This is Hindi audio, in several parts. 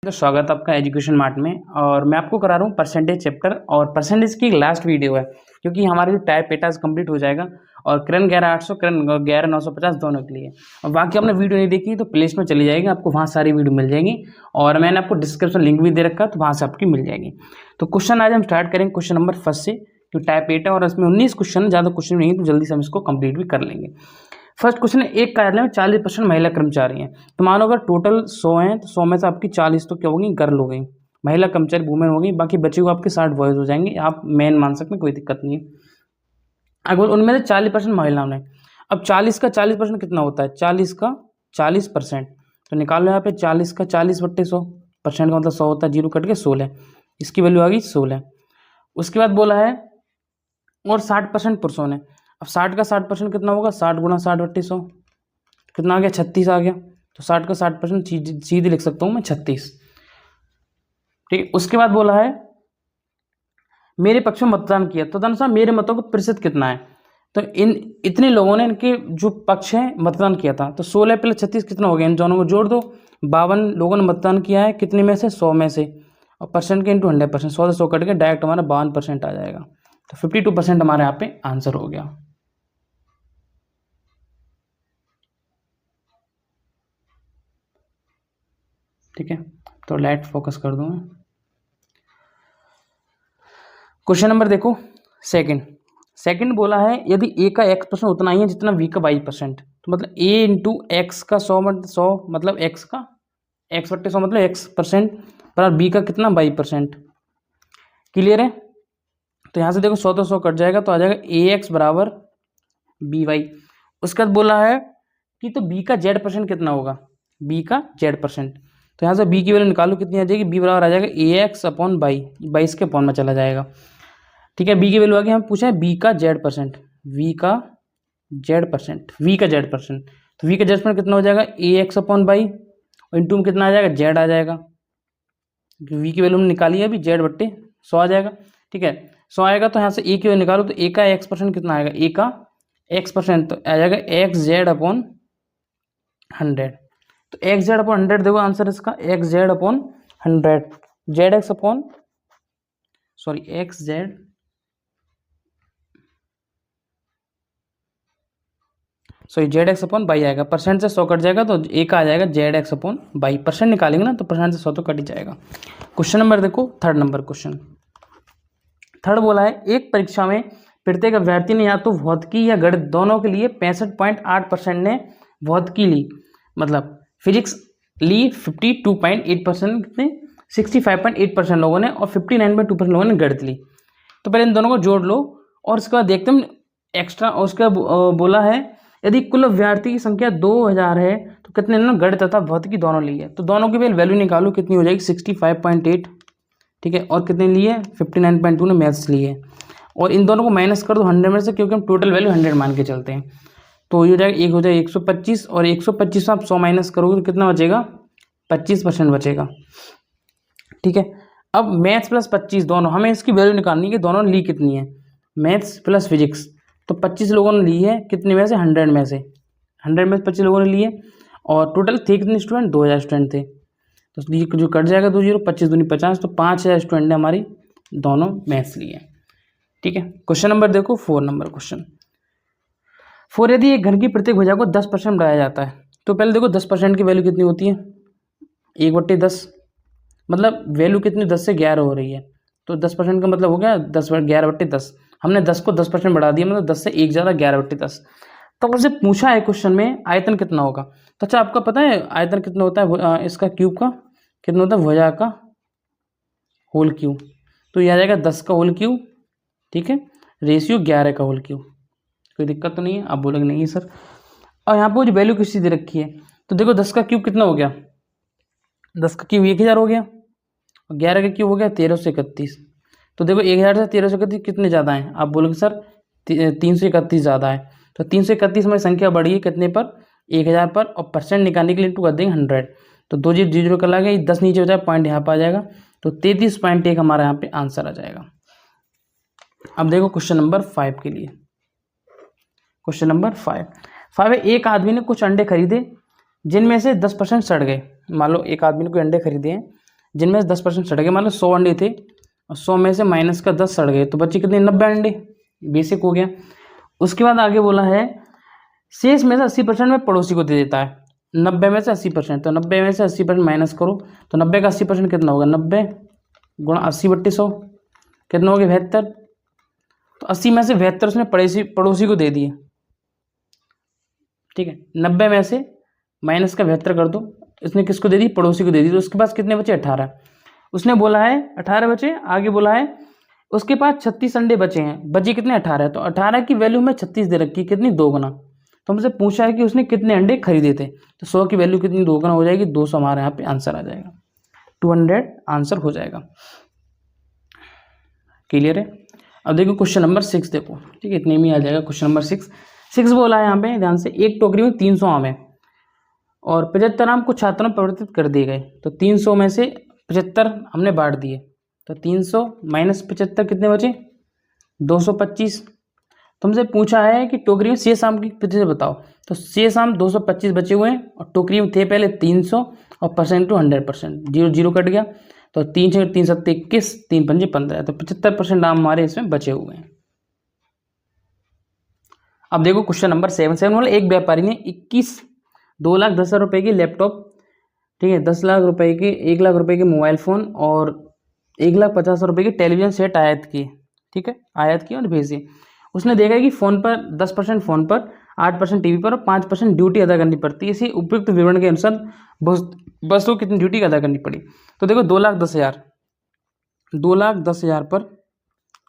तो स्वागत है आपका एजुकेशन मार्ट में। और मैं आपको करा रहा हूँ परसेंटेज चैप्टर, और परसेंटेज की लास्ट वीडियो है क्योंकि हमारे जो टाइप एटाज कंप्लीट हो जाएगा। और करण 11,800 करण 11,950 दोनों के लिए। और बाकी आपने वीडियो नहीं देखी तो प्लेलिस्ट में चली जाएगी, आपको वहाँ सारी वीडियो मिल जाएगी। और मैंने आपको डिस्क्रिप्शन लिंक भी दे रखा है, तो वहाँ से आपकी मिल जाएगी। तो क्वेश्चन आज हम स्टार्ट करेंगे क्वेश्चन नंबर 1 से, जो टाइप 8 है और इसमें 19 क्वेश्चन, ज़्यादा क्वेश्चन नहीं है, तो जल्दी से हम इसको कंप्लीट भी कर लेंगे। फर्स्ट क्वेश्चन है, एक कार्यालय में 40% महिला कर्मचारी हैं। तो मानो अगर टोटल 100 हैं तो 100 में से आपकी 40 तो क्या होगी, गर्ल हो गई, महिला कर्मचारी वुमेन हो गई, बाकी बचे हुए आपके 60 बॉयज हो जाएंगे। आप मेन मान सकते हैं, कोई दिक्कत नहीं है। अगर उनमें से 40% महिलाओं ने, अब 40 का 40% कितना होता है, 40 का 40%, तो निकालो यहाँ पे 40 का 40/100%, का मतलब 100 होता है, 0 कट के 16, इसकी वैल्यू आ गई 16। उसके बाद बोला है और 60% पुरुषों ने। अब 60 का 60% कितना होगा, 60 गुणा 60/100, कितना आ गया, 36 आ गया। तो 60 का 60% सीधे लिख सकता हूँ मैं 36। ठीक है। उसके बाद बोला है मेरे पक्ष में मतदान किया, तो तदनुसार मेरे मतों का प्रतिशत कितना है। तो इतने लोगों ने इनके जो पक्ष है मतदान किया था, तो 16 + 36 कितना हो गया, इन दोनों को जोड़ दो। 52 लोगों ने मतदान किया है, कितने में से, 100 में से, और परसेंट के इंटू 100%, 100 से 100 कट के डायरेक्ट हमारा 52% आ जाएगा। तो 52% हमारे यहाँ पे आंसर हो गया। ठीक है, तो लाइट फोकस कर दूँ मैं। क्वेश्चन नंबर देखो सेकंड बोला है यदि ए का x% उतना ही है जितना बी का y%, तो मतलब a इंटू एक्स का 100 मतलब x का x/100 मतलब x% पर बी का कितना, y%। क्लियर है। तो यहाँ से देखो 100 तो 100 कट जाएगा, तो आ जाएगा ax बराबर by। उसके बाद बोला है कि तो b का z% कितना होगा, b का z%। तो यहाँ से b की वैल्यू निकालो, कितनी आ जाएगी, b बराबर आ जाएगा ax/y, 22 के अपॉन में चला जाएगा। ठीक है, b की वैल्यू आ गई, हम पूछे b का z%, v का z%, तो v का z% कितना हो जाएगा, ax/y, और इंटू में कितना आ जाएगा, z आ जाएगा। v की वैल्यू हमने निकाली है अभी, z/100 आ जाएगा। ठीक है, 100 आएगा, तो यहाँ से a की वैल्यू निकालो, तो a का x% कितना आएगा, a का x% तो आ जाएगा xz/100। तो xz/100 देखो आंसर इसका, xz/100, zx/y आएगा, परसेंट से 100 कट जाएगा, तो a का आ जाएगा zx/y, परसेंट निकालेंगे ना तो परसेंट से 100 तो कट ही जाएगा। क्वेश्चन नंबर देखो, थर्ड नंबर क्वेश्चन। थर्ड बोला है एक परीक्षा में प्रत्येक अभ्यर्थी ने या तो भौतिकी या गणित दोनों के लिए 65.8% ने भौतिकी ली, मतलब फिजिक्स ली 52.8% ने, 65.8% लोगों ने, और 59.2% लोगों ने गणित ली। तो पहले इन दोनों को जोड़ लो और उसके बाद देखते हैं एक्स्ट्रा। उसका बोला है यदि कुल अभ्यर्थी की संख्या 2000 है तो कितने ने गणित तथा भौतिकी दोनों ली है। तो दोनों की वैल्यू निकालो, कितनी हो जाएगी, 65.8। ठीक है, और कितने लिए, 59.2 ने मैथ्स लिए। और इन दोनों को माइनस कर दो 100 में से, क्योंकि हम टोटल वैल्यू 100 मान के चलते हैं। तो ये हो जाएगा, एक हो जाएगा 125, और 125 आप 100 माइनस करोगे तो कितना बचेगा, 25% बचेगा। ठीक है, अब मैथ्स प्लस 25 दोनों, हमें इसकी वैल्यू निकालनी है कि दोनों ली कितनी है, मैथ्स प्लस फिजिक्स। तो 25 लोगों ने ली है, कितने में से, 100 में से, 100 में से 25 लोगों ने लिए, और टोटल थे कितने स्टूडेंट, 2000 स्टूडेंट थे। तो ये जो कट जाएगा 2 0, 25 दूनी 50, तो 5000 स्टूडेंट ने हमारी दोनों मैथ्स लिए। ठीक है, क्वेश्चन नंबर देखो, 4 नंबर क्वेश्चन। 4, यदि एक घन की प्रत्येक भुजा को 10% बढ़ाया जाता है, तो पहले देखो 10% की वैल्यू कितनी होती है, 1/10, मतलब वैल्यू कितनी, 10 से 11 हो रही है। तो 10% का मतलब हो गया 11/10। हमने 10 को 10% बढ़ा दिया, मतलब 10 से 1 ज़्यादा, 11/10। तो मुझसे पूछा है क्वेश्चन में आयतन कितना होगा। तो अच्छा, आपका पता है आयतन कितना होता है इसका क्यूब का, कितना होता है, भुजा का होल क्यूब। तो यह आ जाएगा 10 का होल क्यूब। ठीक है, रेशियो 11 का होल क्यूब। कोई दिक्कत तो नहीं है, आप बोलोगे नहीं सर। और यहाँ पर जो वैल्यू किसी दे रखी है, तो देखो 10 का क्यूब कितना हो गया, 10 का क्यूब 1000 हो गया, और 11 का क्यूब हो गया 1331। तो देखो 1000 से 1331 कितने ज़्यादा हैं, आप बोलोगे सर 331 ज़्यादा है। तो 331 में संख्या बढ़ी है कितने पर, 1000 पर, और परसेंट निकालने के लिए इंटू कर देंगे 100। तो 2 0 0 का लगा, 10 नीचे हो जाए, पॉइंट यहाँ पर आ जाएगा। तो 33.1 हमारा यहाँ पे आंसर आ जाएगा। अब देखो क्वेश्चन नंबर 5 के लिए। क्वेश्चन नंबर 5 है, एक आदमी ने कुछ अंडे खरीदे जिनमें से 10% सड़ गए। मान लो एक आदमी ने कोई अंडे खरीदे हैं जिनमें से 10% सड़ गए, मान लो 100 अंडे थे और 100 में से माइनस का 10 सड़ गए, तो बच्चे कितने, 90 अंडे। बेसिक हो गया। उसके बाद आगे बोला है शेष में से 80% में पड़ोसी को दे देता है। 90 में से 80%, तो 90 में से 80% माइनस करो, तो 90 का 80% कितना होगा, 90 गुणा 80/100 कितना हो गया, 72। तो 80 में से 72 उसने पड़ोसी को दे दिए। ठीक है, 90 में से माइनस का 72 कर दो, इसने किसको दे दी, पड़ोसी को दे दी। तो उसके पास कितने बचे, 18। उसने बोला है 18 बचे। आगे बोला है उसके पास 36 अंडे बचे हैं, बचे कितने, 18। तो 18 की वैल्यू में 36 दे रखी, कितनी, 2 गुना। तो हमसे पूछा है कि उसने कितने अंडे खरीदे थे, तो 100 की वैल्यू कितनी, 2 गुना हो जाएगी, 200 हमारे यहाँ पे आंसर आ जाएगा, 200 आंसर हो जाएगा। क्लियर है। अब देखो क्वेश्चन नंबर 6 देखो, ठीक है, इतने में आ जाएगा क्वेश्चन नंबर 6 बोला है यहाँ पे ध्यान से, एक टोकरी में 300 आम है और 75 आम कुछ छात्रों में परिवर्तित कर दिए गए। तो 300 में से 75 हमने बांट दिए, तो 300 माइनस 75 कितने बचे, 225। तुमसे पूछा है कि टोकरी में शेष आम की प्रतिशत बताओ। तो शेष आम 225 बचे हुए हैं और टोकरी में थे पहले 300 और परसेंट टू 100%, 0 0 कट गया। तो 3 6 3 7 21, 3 5 15, तो 75% आम हमारे इसमें बचे हुए हैं। अब देखो क्वेश्चन नंबर 7 वाला, एक व्यापारी ने 2,10,000 रुपए की लैपटॉप, ठीक है, 10 लाख रुपए की, 1 लाख रुपए के मोबाइल फ़ोन और 1,50,000 रुपए की टेलीविज़न सेट आयात की, ठीक है, आयात की और भेजी। उसने देखा कि फ़ोन पर 10% फ़ोन पर, 8% टीवी पर और 5% ड्यूटी अदा करनी पड़ती है। इसी उपयुक्त विवरण के अनुसार बस को कितनी ड्यूटी अदा करनी पड़ी। तो देखो 2,10,000, 2,10,000 पर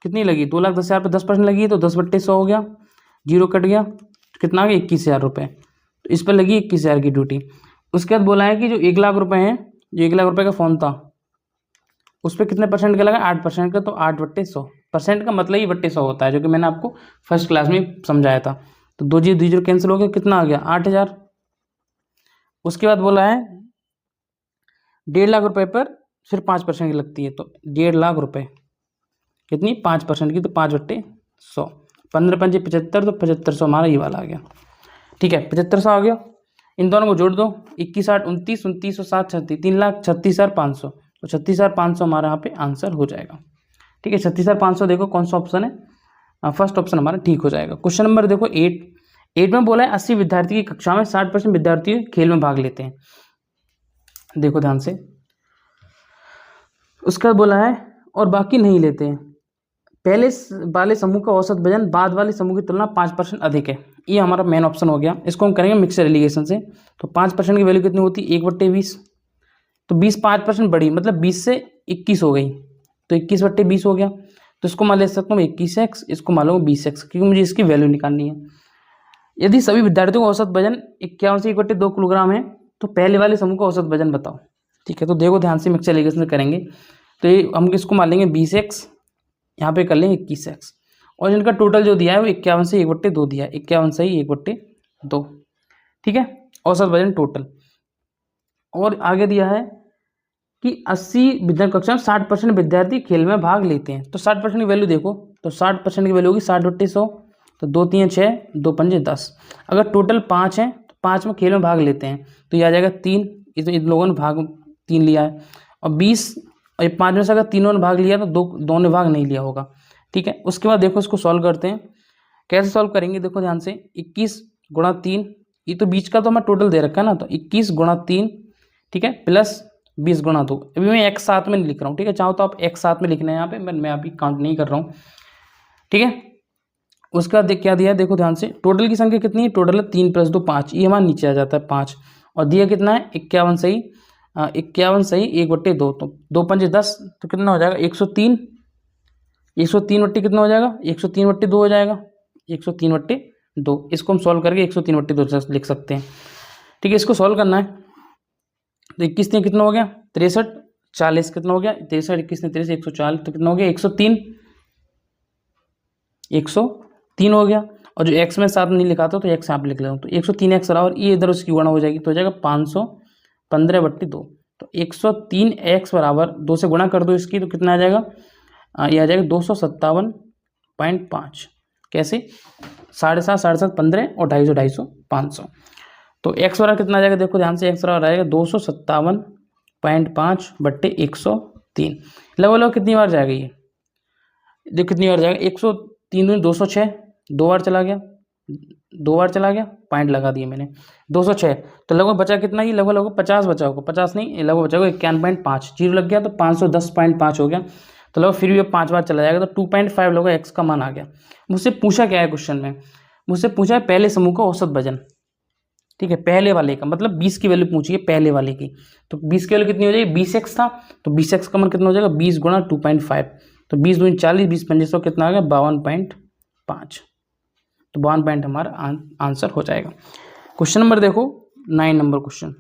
कितनी लगी, 2,10,000 पर 10% लगी, तो 10/100 हो गया, 0 कट गया, कितना आ गया, 21,000 रुपये। तो इस पर लगी 21,000 की ड्यूटी। उसके बाद बोला है कि जो 1 लाख रुपए हैं, जो 1 लाख रुपए का फ़ोन था उस पर कितने परसेंट का लगा, 8% का, तो 8/100। परसेंट का मतलब ही 1/100 होता है, जो कि मैंने आपको फर्स्ट क्लास में समझाया था। तो 2 जीरो कैंसिल हो गया, कितना आ गया, 8,000। उसके बाद बोला है 1.5 लाख रुपए पर सिर्फ 5% की लगती है, तो 1.5 लाख रुपए कितनी, 5% की, तो 5/100, 15 पंजे 75, तो 7500 हमारा ये वाला आ गया। ठीक है, 7500 आ गया। इन दोनों को जोड़ दो, 21 8 29, 29 और 7 36, 3,36,500, तो 36,500 हमारा यहाँ पे आंसर हो जाएगा। ठीक है, 36,500 देखो कौन सा ऑप्शन है, फर्स्ट ऑप्शन हमारा ठीक हो जाएगा। क्वेश्चन नंबर देखो 8 में बोला है 80 विद्यार्थी की कक्षा में 60% विद्यार्थी खेल में भाग लेते हैं। देखो ध्यान से, उसका बोला है और बाकी नहीं लेते हैं। पहले वाले समूह का औसत वजन बाद वाले समूह की तुलना 5% अधिक है। ये हमारा मेन ऑप्शन हो गया। इसको हम करेंगे मिक्सर एलिगेशन से। तो 5% की वैल्यू कितनी होती है, 1/20। तो 20 5% बढ़ी, मतलब 20 से 21 हो गई, तो 21/20 हो गया। तो इसको मान ले सकता हूँ 21x, इसको मान लो 20x, क्योंकि मुझे इसकी वैल्यू निकालनी है। यदि सभी विद्यार्थियों का औसत वजन 51 से 1/2 किलोग्राम है, तो पहले वाले समूह का औसत वजन बताओ। ठीक है, तो देखो ध्यान से मिक्सर एलिगेशन से करेंगे। तो ये हम किसको मान लेंगे 20x, यहाँ पे कर लेंगे 21x, और इनका टोटल जो दिया है वो 51 से 1/2 दिया है, 51 से 1/2। ठीक है, औसत वजन टोटल। और आगे दिया है कि 80 विद्यार्थी कक्षा में 60% विद्यार्थी खेल में भाग लेते हैं। तो 60% की वैल्यू देखो, तो 60% की वैल्यू होगी 60/100, तो 2 3 6, 2 5 10। अगर टोटल 5 है तो 5 में खेल में भाग लेते हैं, तो ये आ जाएगा 3। इन लोगों ने भाग 3 लिया है। और 20 और ये 5 में से अगर तीनों ने भाग लिया तो दो ने भाग नहीं लिया होगा। ठीक है, उसके बाद देखो इसको सॉल्व करते हैं। कैसे सॉल्व करेंगे, देखो ध्यान से, 21 गुणा 3, ये तो बीच का तो हमारा टोटल दे रखा है ना, तो 21 गुणा 3, ठीक है, प्लस 20 गुणा 2। अभी मैं एक साथ में नहीं लिख रहा हूँ, ठीक है, चाहो तो आप एक साथ में लिखना है यहाँ पे, मैं अभी काउंट नहीं कर रहा हूँ। ठीक है, उसका क्या दिया है, देखो ध्यान से, टोटल की संख्या कितनी है, टोटल है 3 + 2 5, ये हमारा नीचे आ जाता है 5। और दिया कितना है 51 सही, 51 सही 1/2, तो 2 5 10, तो कितना हो जाएगा 103। 103 कितना हो जाएगा, 103/2 हो जाएगा, 103/2। इसको हम सॉल्व करके 103/2 लिख सकते हैं। ठीक है, इसको सॉल्व करना है। तो 21 ने कितना हो गया 63, 40 कितना हो गया 63, 21 ने 63, 140, तो कितना हो गया 103, 103 हो गया। और जो x में साथ नहीं लिखा था तो x आप लिख लेता हूँ, तो 103x रहा, और ये इधर उसकी गुणा हो जाएगी, तो हो जाएगा 515/2। तो 103x बराबर 2 से गुणा कर दो इसकी, तो कितना आ जाएगा, ये आ जाएगा 257.5। कैसे, 7.5 7.5 15 और 250 500। तो x बराबर कितना आ जाएगा, देखो ध्यान से, x बराबर आएगा 257.5 0.5 बट्टे 103 लगभग कितनी बार जाएगा ये, देखो कितनी बार जाएगा, 103 दूनी 206, 2 बार चला गया, 2 बार चला गया, पॉइंट लगा दिए मैंने, 206, तो लगभग बचा कितना, ये लगभग 50 बचा होगा, 50 नहीं लगभग बचा होगा 51.5, जीरो लग गया तो 510.5 हो गया, तो लगभग फिर भी 5 बार चला जाएगा तो 2.5 लगभग एक्स का मान आ गया। मुझसे पूछा क्या है क्वेश्चन में, मुझसे पूछा है पहले समूह का औसत वजन, ठीक है, पहले वाले का मतलब 20 की वैल्यू पूछी है पहले वाले की, तो 20 की वैल्यू कितनी हो जाएगी, 20x था, तो 20x का मान कितना हो जाएगा, 20 गुणा 2.5, तो 20 दूनी 40, 20 पंजे 100 कितना आ गया 52.5, तो 52 हमारा आंसर हो जाएगा। क्वेश्चन नंबर देखो 9 नंबर क्वेश्चन,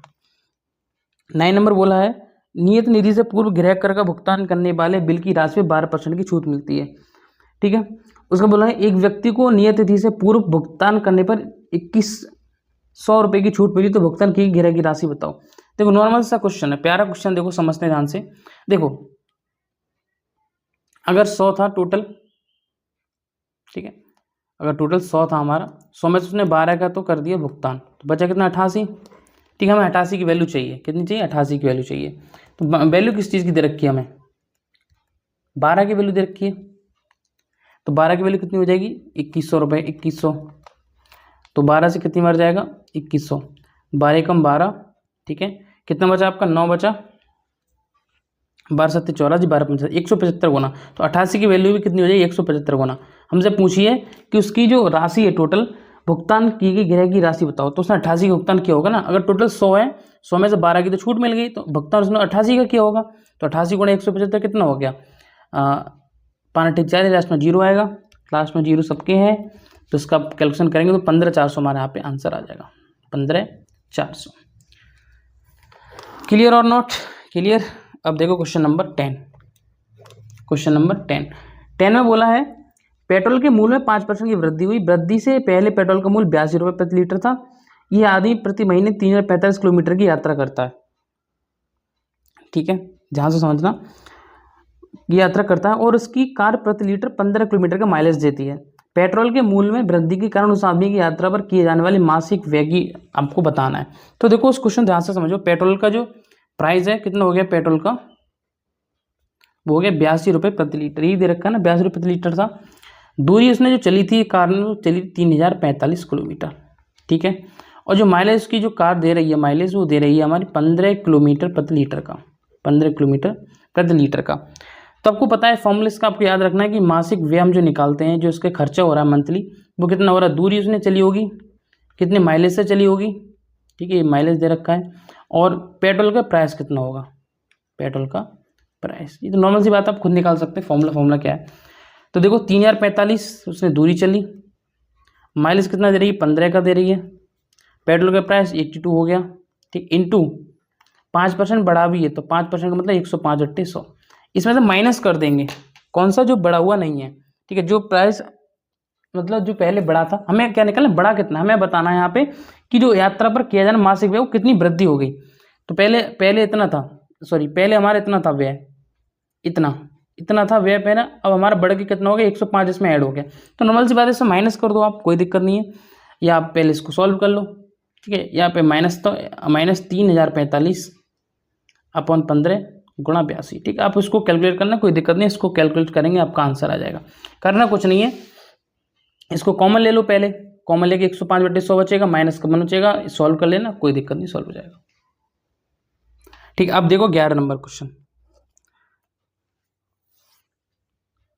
9 नंबर बोला है नियत निधि से पूर्व गृह कर का भुगतान करने वाले बिल की राशि में 12% की छूट मिलती है, ठीक है। उसका बोला है एक व्यक्ति को नियत तिथि से पूर्व भुगतान करने पर 2100 रुपये की छूट मिली तो भुगतान की गृह की राशि बताओ। देखो नॉर्मल सा क्वेश्चन है, प्यारा क्वेश्चन, देखो समझते हैं ध्यान से। देखो अगर 100 था टोटल, ठीक है, अगर टोटल 100 था हमारा, 100 में से उसने 12 का तो कर दिया भुगतान, तो बचा कितना 88, ठीक है। हमें 88 की वैल्यू चाहिए, कितनी चाहिए 88 की वैल्यू चाहिए, तो वैल्यू किस चीज़ की दे रखी है हमें, 12 की वैल्यू दे रखी है, तो 12 की वैल्यू कितनी हो जाएगी 2100 रुपये, 2100, तो 12 से कितनी बार जाएगा 2100, 12 कम 12, ठीक है, कितना बचा आपका 9 बचा, 12 7 14 जी 12 75 175 गुना, तो 88 की वैल्यू भी कितनी हो जाएगी 175 गुना। हमसे पूछिए कि उसकी जो राशि है टोटल भुगतान की गई गृह की राशि बताओ, तो उसने 88 का भुगतान किया होगा ना, अगर टोटल 100 है, 100 में से 12 की तो छूट मिल गई, तो भुगतान उसने 88 का किया होगा, तो 88 गुणा 175 कितना हो गया 5 लास्ट में 0 आएगा, लास्ट में 0 सबके हैं, तो इसका कैलकुलेशन करेंगे तो 15400 हमारे यहाँ पे आंसर आ जाएगा, 15400। क्लियर और नॉट क्लियर। अब देखो क्वेश्चन नंबर 10, क्वेश्चन नंबर 10 में बोला है पेट्रोल के मूल्य में 5% की वृद्धि हुई, वृद्धि से पहले पेट्रोल का मूल्य 82 रुपये प्रति लीटर था, यह आदमी प्रति महीने 3045 किलोमीटर की यात्रा करता है, ठीक है, ध्यान से समझना, यात्रा करता है और उसकी कार प्रति लीटर 15 किलोमीटर का माइलेज देती है। पेट्रोल के मूल्य में वृद्धि के कारण उस आदमी की यात्रा पर किए जाने वाली मासिक व्यय की आपको बताना है। तो देखो उस क्वेश्चन ध्यान से समझो, पेट्रोल का जो प्राइस है कितना हो गया पेट्रोल का, वो हो गया 82 रुपये प्रति लीटर, ये दे रखा है ना 82 रुपये प्रति लीटर था। दूरी उसने जो चली थी कार ने, वो चली 3045 किलोमीटर, ठीक है, और जो माइलेज की जो कार दे रही है माइलेज, वो दे रही है हमारी 15 किलोमीटर प्रति लीटर का, 15 किलोमीटर प्रति लीटर का। तो आपको पता है फॉर्मूला इसका आपको याद रखना है कि मासिक व्यय हम जो निकालते हैं, जो इसके खर्चा हो रहा है मंथली, वो कितना हो रहा है, दूरी उसने चली होगी, कितने माइलेज से चली होगी, ठीक है, ये माइलेज दे रखा है, और पेट्रोल का प्राइस कितना होगा, पेट्रोल का प्राइस, ये तो नॉर्मल सी बात आप खुद निकाल सकते हैं, फॉर्मूला क्या है। तो देखो 3045 उसने दूरी चली, माइलेज कितना दे रही है 15 का दे रही है, पेट्रोल का प्राइस 82 हो गया, ठीक, इंटू 5% बढ़ा भी है, तो 5% का मतलब 105 × 100, इसमें से माइनस कर देंगे कौन सा जो बढ़ा हुआ नहीं है, ठीक है, जो प्राइस मतलब जो पहले बढ़ा था, हमें क्या निकालना बड़ा कितना, हमें बताना है यहाँ पे कि जो यात्रा पर किया जाना मासिक व्यय वो कितनी वृद्धि हो गई। तो पहले इतना था, सॉरी पहले हमारा इतना था व्यय, इतना था व्यय पहले, अब हमारा बढ़ के कितना हो गया 105 इसमें ऐड हो गया, तो नॉर्मल सी बात है इससे माइनस कर दो आप, कोई दिक्कत नहीं है, या आप पहले इसको सॉल्व कर लो, ठीक है, यहाँ पे माइनस 3045 अपॉन 15 गुणा 82, ठीक है, आप इसको कैलकुलेट करना कोई दिक्कत नहीं, इसको कैलकुलेट करेंगे आपका आंसर आ जाएगा, करना कुछ नहीं है, इसको कॉमन ले लो, पहले कॉमन लेके 105/100 बचेगा, माइनस का बचेगा, सॉल्व कर लेना कोई दिक्कत नहीं, सॉल्व हो जाएगा, ठीक। अब देखो 11 नंबर क्वेश्चन,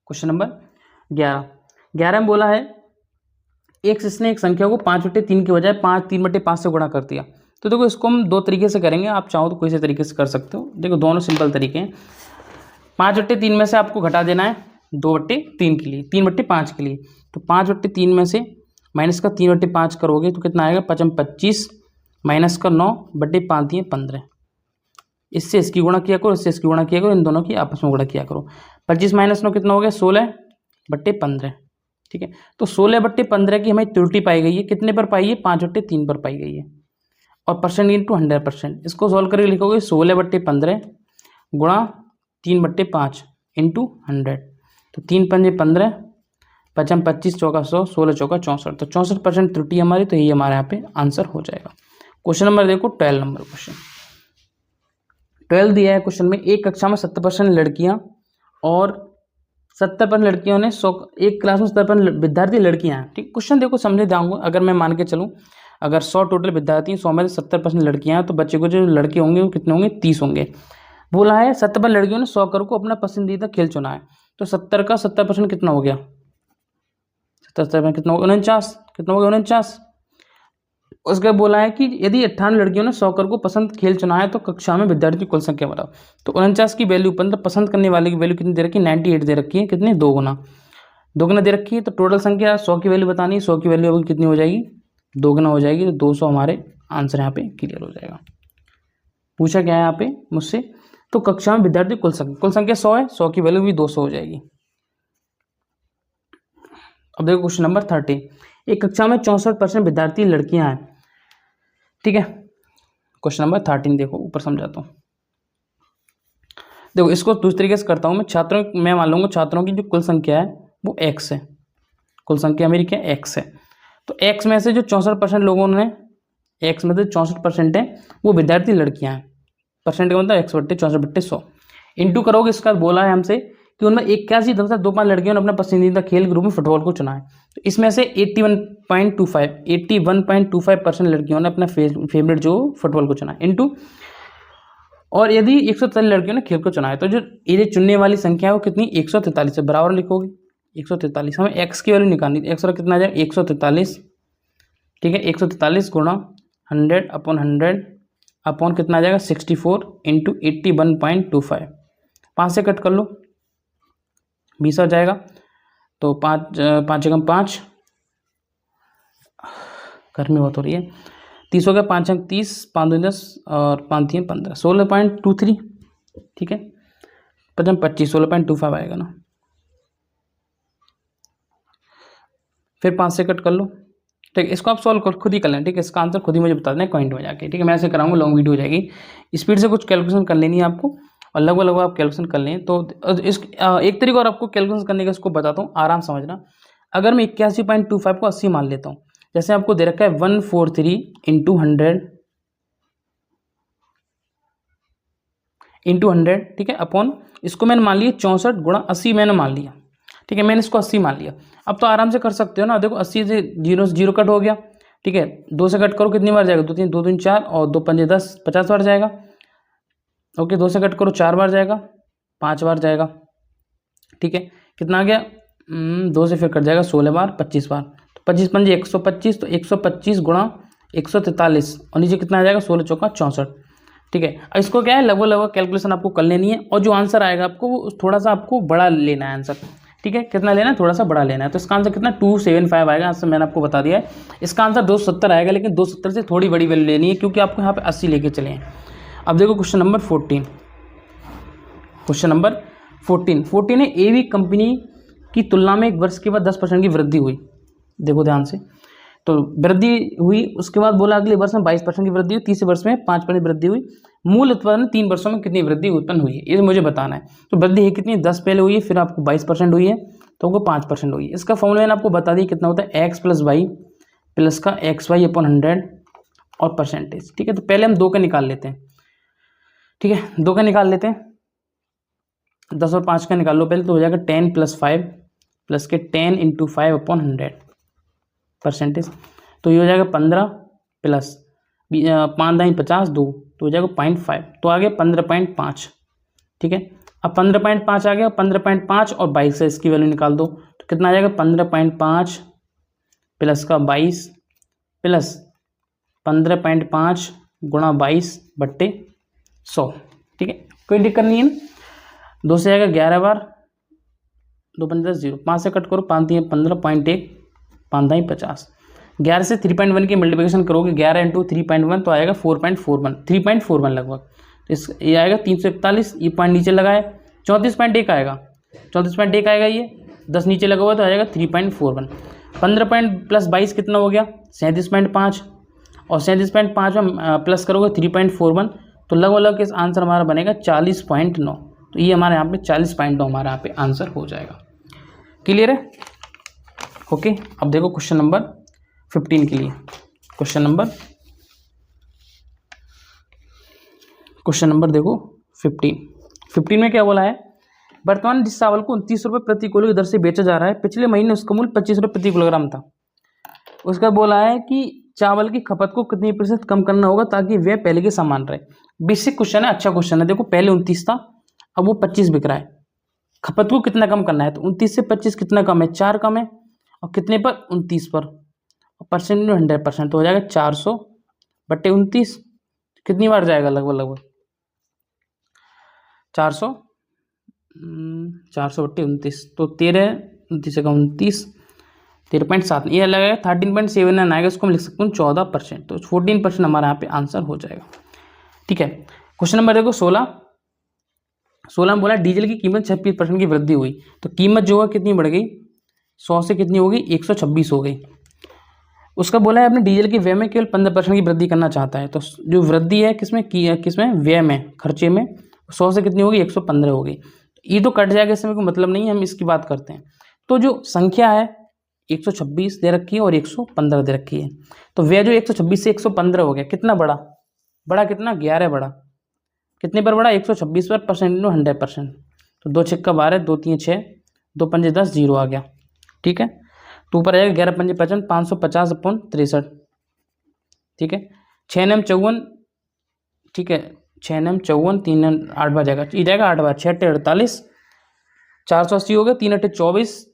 क्वेश्चन नंबर 11 में बोला है एक शिष्य ने एक संख्या को 5/3 के बजाय 3/5 से गुणा कर दिया। तो देखो इसको हम दो तरीके से करेंगे, आप चाहो तो कोई से तरीके से कर सकते हो, देखो दोनों सिंपल तरीके हैं। 5/3 में से आपको घटा देना है 2/3 के लिए, 3/5 के लिए, तो 5/3 में से माइनस का 3/5 करोगे तो कितना आएगा 25, माइनस का 9/5 दिए 15, इससे इसकी गुणा किया करो, इससे इसकी गुणा किया करो, इन दोनों की आपस में गुणा किया करो, 25 - 9 कितना हो गया 16/15, ठीक है। तो 16/15 की हमें त्रुटि पाई गई है, कितने पर पाई है 5/3 पर पाई गई है, और परसेंट इंटू 100%, इसको सॉल्व करके लिखोगे 16/15 गुणा 3/5 इंटू 100, तो 3 × 5 = 15, 5 × 25 = 100, 16 × 4 = 64, तो 64% त्रुटि हमारी, तो यही हमारे यहाँ पे आंसर हो जाएगा। क्वेश्चन नंबर देखो 12 नंबर क्वेश्चन, 12 दिया है क्वेश्चन में, एक कक्षा में 70% लड़कियां और 70% लड़कियों ने 100, एक क्लास में 70% विद्यार्थी लड़कियां हैं, ठीक। क्वेश्चन देखो समझे जाऊंगा, अगर मैं मान के चलूं अगर 100 टोटल विद्यार्थी 100 में 70% लड़कियां हैं तो बच्चे को जो लड़के होंगे वो कितने होंगे, 30 होंगे। बोला है 70% लड़कियों ने 100 करोड़ को अपना पसंदीदा खेल चुना है, तो 70 का 70% कितना हो गया, 70 कितना होगा, 49, कितना हो गया 49। उसके बोला है कि यदि 58 लड़कियों ने 100 करोड़ को पसंद खेल चुना है तो कक्षा में विद्यार्थी की कुल संख्या बताओ। तो 49 की वैल्यू मतलब पसंद करने वाले की वैल्यू कितनी दे रखी है, 98 दे रखी है, कितनी, 2 गुना दे रखी है। तो टोटल संख्या 100 की वैल्यू बतानी है, 100 की वैल्यू अभी कितनी हो जाएगी, 2 गुना हो जाएगी, तो 200 हमारे आंसर यहाँ पे क्लियर हो जाएगा। पूछा गया है यहाँ पे मुझसे, तो कक्षा में विद्यार्थी कुल संख्या 100 है, 100 की वैल्यू भी 200 हो जाएगी। अब देखो क्वेश्चन नंबर 30, एक कक्षा में 64% विद्यार्थी लड़कियां हैं, ठीक है। क्वेश्चन नंबर 13 देखो, ऊपर समझाता हूँ। देखो इसको दूसरे तरीके से करता हूँ मैं मान लूंगा छात्रों की जो कुल संख्या है वो x है, कुल संख्या मेरी क्या x है। तो x में से जो 64% लोगों ने, x में से 64% है वो विद्यार्थी लड़कियां हैं, परसेंट का मतलब 1/64/100 इंटू करोगे। इसका बोला है हमसे कि उनमें 81.25 लड़कियों ने अपना पसंदीदा खेल के रूप में फुटबॉल को चुना है। तो इसमें से 81.25% लड़कियों ने अपना फेवरेट जो फुटबॉल को चुना है, इंटू और यदि 143 लड़कियों ने खेल को चुना है तो जो ये चुनने वाली संख्या है वो कितनी, 143 से बराबर लिखोगे 143। हमें x की वैल्यू निकालनी है, x का कितना आ जाएगा 143, ठीक है। 143 गुणा 100/100 अपॉन कितना आ जाएगा 64 इंटू 81.25, 5 से कट कर लो 20 आ जाएगा। तो 5 एकम 5, गर्मी बहुत हो रही है, 30 हो गया, 5 अंक 30, 5 2 10 और 5 3 15, 16.23, ठीक है। 25 16.25 आएगा ना, फिर 5 से कट कर लो, ठीक है। इसको आप सॉल्व कर खुद ही कर लें, ठीक है। इसका आंसर खुद ही मुझे बता देना कमेंट में जाके, ठीक है। मैं ऐसे कराऊंगा, लॉन्ग वीडियो हो जाएगी, स्पीड से कुछ कैलकुलेशन कर लेनी है आपको और लगभग आप कैलकुलेशन कर लें। तो इस एक तरीका और आपको कैलकुलेशन करने का इसको बताता हूँ, आराम समझना। अगर मैं 81.25 को 80 मान लेता हूँ, जैसे आपको दे रखा है 143 इंटू 100, ठीक है, अपॉन इसको मैंने मान लिया 64 गुणा 80 मैंने मान लिया, ठीक है। मैंने इसको 80 मान लिया। अब तो आराम से कर सकते हो ना, देखो 80 से 0 कट हो गया, ठीक है। 2 से कट करो कितनी बार जाएगा, 2 3 2 3 4 और 2 5 10, 50 बार जाएगा, ओके। 2 से कट करो 4 बार जाएगा, 5 बार जाएगा, ठीक है। कितना आ गया, 2 से फिर कट जाएगा 16 बार, 25 बार, तो 25 पंजे 125, तो 125 गुणा 143 और नीचे कितना आ जाएगा 16 चौका 64, ठीक है। इसको क्या है लगभग कैलकुलेशन आपको कर लेनी है और जो आंसर आएगा आपको वो थोड़ा सा आपको बड़ा लेना है आंसर, ठीक है। कितना लेना है, थोड़ा सा बड़ा लेना है। तो इसका आंसर कितना 275 आएगा, आंसर मैंने आपको बता दिया है। इसका आंसर 270 आएगा, लेकिन 270 से थोड़ी बड़ी वैल्यू लेनी है क्योंकि आपको यहाँ पे 80 लेके चले हैं। अब देखो क्वेश्चन नंबर 14, क्वेश्चन नंबर 14 है, एवी कंपनी की तुलना में एक वर्ष के बाद 10% की वृद्धि हुई। देखो ध्यान से, तो वृद्धि हुई, उसके बाद बोला अगले वर्ष में 22% की वृद्धि हुई, तीसरे वर्ष में 5% वृद्धि हुई, मूल उत्पादन में 3 वर्षों में कितनी वृद्धि उत्पन्न हुई है, ये मुझे बताना है। तो वृद्धि है कितनी, 10 पहले हुई है, फिर आपको 22% हुई है, तो आपको 5% हुई है। इसका फॉर्मूला मैंने आपको बता दिया कितना होता है, x प्लस वाई प्लस का XY अपॉन 100 और परसेंटेज, ठीक है। तो पहले हम 2 का निकाल लेते हैं, ठीक है। 2 का निकाल लेते हैं, 10 और 5 का निकाल लो पहले, तो हो जाएगा 10 + 5 प्लस के 10 × 5 अपॉन 100 परसेंटेज, तो ये हो जाएगा 15 प्लस 5 दाई 50 2, तो हो जाएगा 0.5, तो आ गया 15.5, ठीक है। अब 15.5 आ गया, 15.5 और 22 से इसकी वैल्यू निकाल दो, तो कितना आ जाएगा 15.5 प्लस का 22 प्लस 15.5 गुणा 22/100, ठीक है। कोई दिक्कत नहीं है। 2 से आएगा 11 बार, 2 15 0, 5 से कट करो, 5 3 15, 0.1, 5 दाई 50, 11 से 3.1 की मल्टीप्लिकेशन करोगे, 11 × 3.1 तो आएगा 4.41, 3.41 लगभग। तो इस ये आएगा 341, ये पॉइंट नीचे लगाए 34.1 आएगा, 34.1 आएगा, ये 10 नीचे लगा हुआ तो आएगा 3.41। 15 प्लस 22 कितना हो गया 37.5, और 37.5 में प्लस करोगे 3.41, तो लगभग इस आंसर हमारा बनेगा 40.9। तो ये हमारे यहाँ पे 40.9 हमारे यहाँ पे आंसर हो जाएगा। क्लियर है, ओके। अब देखो क्वेश्चन नंबर 15 के लिए, क्वेश्चन नंबर देखो 15 में क्या बोला है, वर्तमान जिस चावल को 29 रुपये प्रति किलो की दर से बेचा जा रहा है, पिछले महीने उसका मूल्य 25 रुपये प्रति किलोग्राम था। उसका बोला है कि चावल की खपत को कितनी प्रतिशत कम करना होगा ताकि वह पहले के समान रहे। बेसिक क्वेश्चन है, अच्छा क्वेश्चन है। देखो पहले 29 था, अब वो 25 बिक रहा है, खपत को कितना कम करना है, तो 29 से 25 कितना कम है, 4 कम है, और कितने पर, 29 पर, परसेंट में 100% तो हो जाएगा 400 बट्टे 29, कितनी बार जाएगा, लगभग 400 बट्टे 29, तो 13 29 से 29 13.7, ये लगेगा 13.79 आएगा, इसको हम लिख सकते हैं 14%, तो 14% हमारा यहाँ पे आंसर हो जाएगा। ठीक है, क्वेश्चन नंबर देखो 16 में बोला डीजल की कीमत 26% की वृद्धि हुई, तो कीमत जो है कितनी बढ़ गई, 100 से कितनी हो गई, 126 हो गई। उसका बोला है अपने डीजल की व्यय में केवल 15% की वृद्धि करना चाहता है, तो जो वृद्धि है किसमें व्यय में, खर्चे में, 100 से कितनी होगी, 115 हो गई। ये तो कट जाएगा, इसमें कोई मतलब नहीं है, हम इसकी बात करते हैं। तो जो संख्या है 126 दे रखी है और 115 दे रखी है, तो व्यय जो 126 से 115 हो गया, कितना बड़ा कितना, 11 बड़ा, कितने पर बड़ा, 126 पर, परसेंट नो 100%, तो 2 छक्का 12, 2 3 6, 2 पंजे 10, 0 आ गया। ठीक है, तो ऊपर आएगा 11 पंजे 55, 550/63। ठीक है, 6 नम 54, ठीक है, 6 नम 54, 3 नम 8 बार जाएगा, ये जाएगा 8 बार, 6 8 48, 480 हो गया, 3 8 24,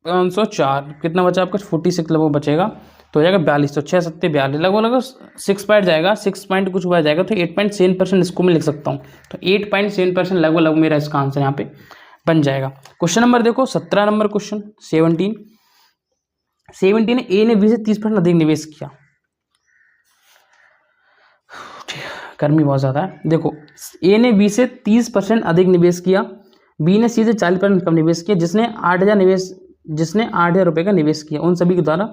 504, कितना बचा आपका, 46 लगभग बचेगा, तो हो जाएगा 42, तो 6 7 42, लगभग 6 पॉइंट जाएगा, 6 पॉइंट कुछ हुआ जाएगा, तो 8.7% इसको मैं लिख सकता हूँ, तो 8.7% लगभग मेरा इसका आंसर यहाँ पे बन जाएगा। क्वेश्चन नंबर देखो 17 नंबर क्वेश्चन 17 ने ए ने बी से 30% अधिक निवेश किया, गर्मी बहुत ज़्यादा है। देखो ए ने बी से 30% अधिक निवेश किया, बी ने सी से 40% कम निवेश किया, जिसने 8,000 रुपये का निवेश किया, उन सभी के द्वारा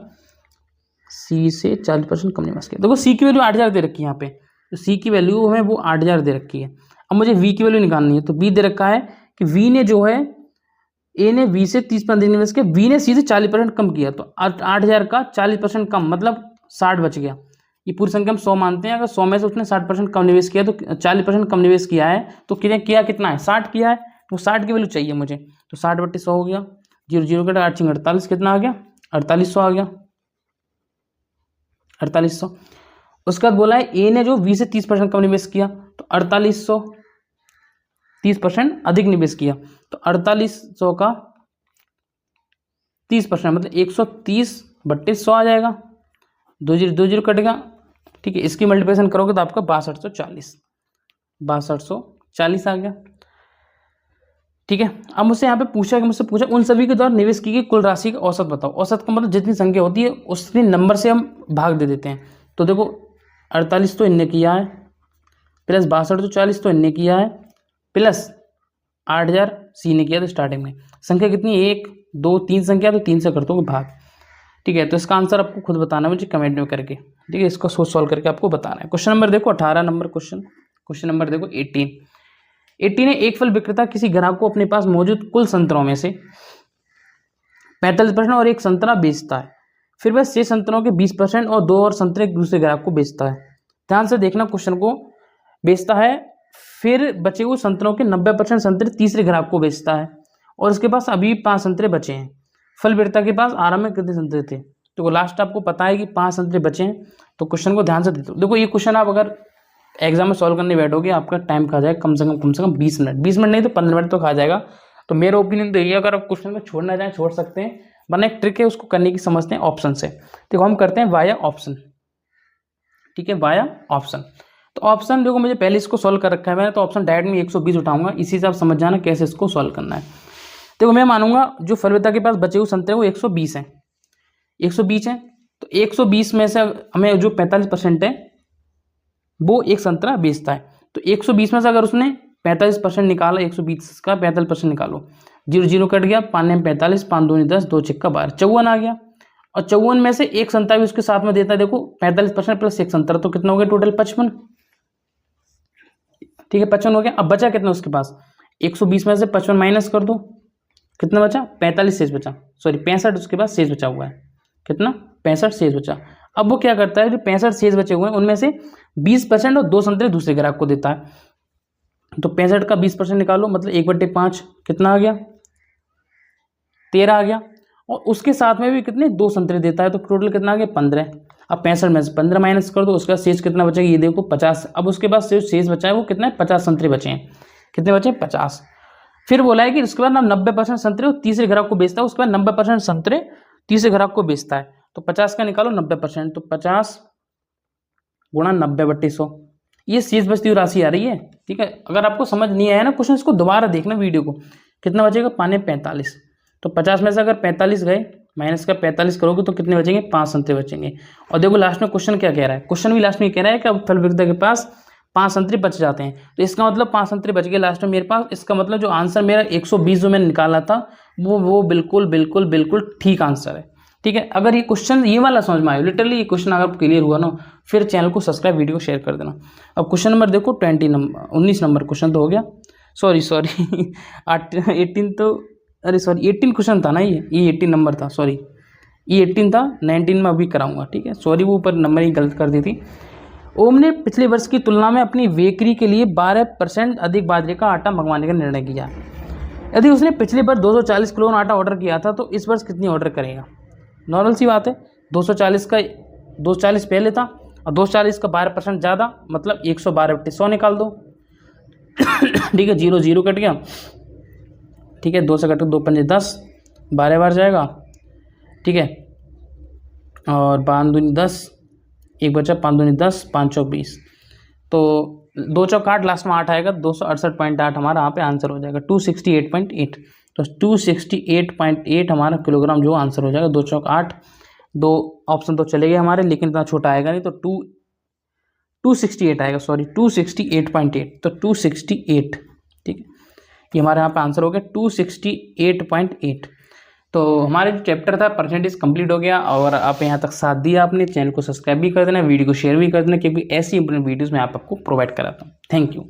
सी से 40% कम निवेश किया। देखो सी की वैल्यू 8,000 दे रखी है यहाँ पे, तो सी की वैल्यू है वो 8,000 दे रखी है। अब मुझे वी की वैल्यू निकालनी है, तो बी दे रखा है कि वी ने जो है, ए ने बी से 30% अधिक निवेश किया, बी ने सी से 40% कम किया, तो 8,000 का 40% कम मतलब 60 बच गया। ये पूरी संख्या हम 100 मानते हैं, अगर 100 में से उसने 60% कम निवेश किया, तो 40% कम निवेश किया है, तो कितना है, 60 किया है, तो 60 की वैल्यू चाहिए मुझे, तो 60/100 हो गया, 0 0 कटा 8 48, कितना आ गया, 4800 आ गया, 4800। उसके बाद बोला है ए ने जो बी से 30% कम निवेश किया, तो 4800, 30% अधिक निवेश किया, तो 4800 का 30% मतलब 130/100 आ जाएगा, 2 0 कटेगा। ठीक है, इसकी मल्टीप्लिकेशन करोगे तो आपका 6240 आ गया। ठीक है, अब मुझसे यहाँ पे पूछा उन सभी के द्वारा निवेश की गई कुल राशि का औसत बताओ। औसत का मतलब जितनी संख्या होती है उतनी नंबर से हम भाग दे देते हैं। तो देखो 48 तो इनने किया है, प्लस 6240 तो इनने किया है, प्लस 8,000 सी ने किया, तो स्टार्टिंग में संख्या कितनी, 1 2 3 संख्या, तो 3 से कर दो भाग। ठीक है, तो इसका आंसर आपको खुद बताना है मुझे कमेंट में करके। ठीक है, इसको सोच सॉल्व करके आपको बताना है। क्वेश्चन नंबर देखो 18 नंबर क्वेश्चन नंबर देखो 18 है, एक फल विक्रेता किसी ग्राहक को अपने पास मौजूद कुल संतरों में से 45% और एक संतरा बेचता है, फिर वह 6 संतरों के 20% और 2 और संतरे एक दूसरे ग्राहक को बेचता है। ध्यान से देखना क्वेश्चन को, बेचता है, फिर बचे हुए संतरों के 90% संतरे तीसरे ग्राहक को बेचता है, और उसके पास अभी 5 संतरे बचे हैं। फल विक्रेता के पास आरंभ में कितने संतरे थे, तो लास्ट आपको पता है कि 5 संतरे बचे हैं। तो क्वेश्चन को ध्यान से देखो, ये क्वेश्चन आप अगर एग्जाम में सॉल्व करने बैठोगे आपका टाइम खा जाएगा कम से कम 20 मिनट, 20 मिनट नहीं तो 15 मिनट तो खा जाएगा। तो मेरा ओपिनियन तो ये, अगर आप क्वेश्चन को छोड़ना चाहें छोड़ सकते हैं, वरना एक ट्रिक है उसको करने की समझते हैं ऑप्शन से। देखो हम करते हैं वाया ऑप्शन। ठीक है, वाया ऑप्शन। तो ऑप्शन देखो मुझे पहले इसको सॉल्व कर रखा है मैंने, तो ऑप्शन डायरेक्ट में 120 उठाऊंगा, इसी से आप समझ जाना कैसे इसको सॉल्व करना है। देखो मैं मानूंगा जो फल विक्रेता के पास बचे हुए संतरे वो 120 हैं, 120 हैं, तो 120 में से हमें जो 45% है वो एक संतरा बेचता है, तो 120 में से अगर उसने 45% निकाला, 120 का 45% निकालो, 0 0 कट गया, 5 में 45, 5 दूनी 10, 2 छक्का 12, 54 आ गया, और 54 में से एक संतरा भी उसके साथ में देता है। देखो 45% प्लस एक संतरा, तो कितना हो गया टोटल 55। ठीक है, 55 हो गया। अब बचा कितना उसके पास, 120 में से 55 माइनस कर दो, कितना बचा, 45 शेष बचा, सॉरी 65 उसके पास शेष बचा हुआ है, कितना 65 शेष बचा। अब वो क्या करता है, जो 65 शेष बचे हुए हैं उनमें से 20% और 2 संतरे दूसरे ग्राहक को देता है। तो 65 का 20% निकालो, मतलब 1/5 कितना आ गया, 13 आ गया। और उसके साथ में भी कितने 2 संतरे देता है, तो टोटल कितना आ गया 15। अब 65 में से 15 माइनस कर दो, उसका शेष कितना बचेगा, ये देखो 50। अब उसके बाद शेष बचा है वो कितना है, 50 संतरे बचे हैं। कितने बचे, 50। फिर बोला है कि उसके बाद ना 90% संतरे वो तीसरे ग्राहक को बेचता है, उसके बाद 90% संतरे तीसरे ग्राहक को बेचता है। तो 50 का निकालो 90%, तो 50 गुणा 90/100, ये शेष बचती हुई राशि आ रही है। ठीक है, अगर आपको समझ नहीं आया ना क्वेश्चन, इसको दोबारा देखना वीडियो को। कितना बचेगा, 45। तो 50 में से अगर 45 गए, माइनस का 45 करोगे तो कितने बचेंगे, 5 संतरे बचेंगे। और देखो लास्ट में क्वेश्चन क्या कह रहा है, क्वेश्चन भी लास्ट में कह रहा है कि अब फल विक्रेता के पास 5 संतरे बच जाते हैं, तो इसका मतलब 5 संतरे बच गए लास्ट में मेरे पास। इसका मतलब जो आंसर मेरा 120 जो मैंने निकाला था वो बिल्कुल बिल्कुल बिल्कुल ठीक आंसर है। ठीक है, अगर ये क्वेश्चन ये वाला समझ में आया, लिटरली ये क्वेश्चन अगर क्लियर हुआ ना, फिर चैनल को सब्सक्राइब, वीडियो को शेयर कर देना। अब क्वेश्चन नंबर देखो 19 नंबर क्वेश्चन तो हो गया, सॉरी 18 तो, अरे सॉरी 18 क्वेश्चन था ना, ये 18 नंबर था, सॉरी ये 18 था, 19 में अभी कराऊंगा। ठीक है, सॉरी वो ऊपर नंबर ही गलत कर दी थी। ओम ने पिछले वर्ष की तुलना में अपनी बेकरी के लिए 12% अधिक बाजरे का आटा मंगवाने का निर्णय किया। यदि उसने पिछले वर्ष 240 किलो आटा ऑर्डर किया था, तो इस वर्ष कितनी ऑर्डर करेगा। नॉर्मल सी बात है, 240 पहले था और 240 का 12% ज़्यादा, मतलब 112/100 निकाल दो। ठीक है, 0 0 कट गया। ठीक है, 2 से कट 2 पंजे 10, 12 बार जाएगा। ठीक है, और 5 दूनी 10, एक बचा 5 दूनी 10, 5 चौक 20, तो 2 चौक 8, लास्ट में 8 आएगा, 268.8 हमारा यहाँ पे आंसर हो जाएगा, 268.8। तो 268.8 हमारा किलोग्राम जो आंसर हो जाएगा। 2 चौक 8, 2 ऑप्शन तो चले गए हमारे, लेकिन इतना छोटा आएगा नहीं, तो 268 आएगा, सॉरी 268.8, तो 268। ठीक है, ये हमारे यहाँ पे आंसर हो गया 268.8। तो हमारे जो चैप्टर था परसेंटेज कंप्लीट हो गया, और आप यहाँ तक साथ दिया आपने। चैनल को सब्सक्राइब भी कर देना, वीडियो को शेयर भी कर देना, क्योंकि ऐसी इंपॉर्टेंट वीडियोस मैं आपको प्रोवाइड कराता हूँ। Thank you.